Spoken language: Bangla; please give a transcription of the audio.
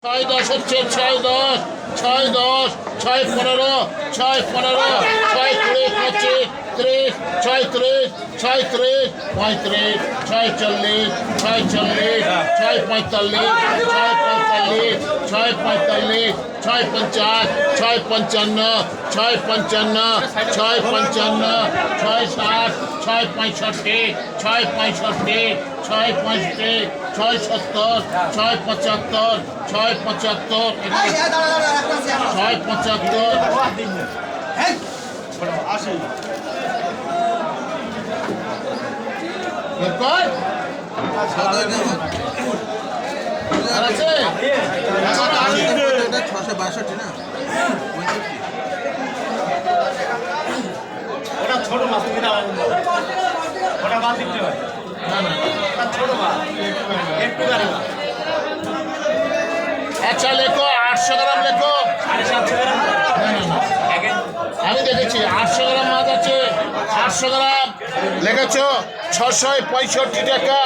ছয় দশ হচ্ছে, ছয় দশ, ছয় দশ, ছয় পনেরো, ছয় পনেরো, ছয় কুড়ি, পঁচিশ, ত্রিশ, ছয়ত্রিশ, ছয়ত্রিশ, পঁয়ত্রিশ, ছয়চল্লিশ, ছয়চল্লিশ, ছয় পঁয়তাল্লিশ, ছয় পঁয়তাল্লিশ, ছয় পঁয়তাল্লিশ, ছয় পঞ্চাশ, ছয় পঞ্চান্ন, ছয় পঞ্চান্ন, ছয় পঞ্চান্ন, ছয় ষাট, ছয় পঁয়ষট্টি, ছয় পঁয়ষট্টি, ছয় পঁয়ষট্টি, ছয় সত্তর, ছয় পঁচাত্তর, ছয় পঁচাত্তর, ছয় পঁচাত্তর, ছশো বাষট্টি না ওটা ছোট মাছ তুমি না ওটা বাদ দিতে হয় ওটা ছোট মাছ একটু গাড়ি মাছ আচ্ছা লেখো 800 গ্রাম লেখো। 750 গ্রাম আমি দেখেছি 800 গ্রাম মাছ আছে, 800 গ্রাম লেখেছ 665 টাকা।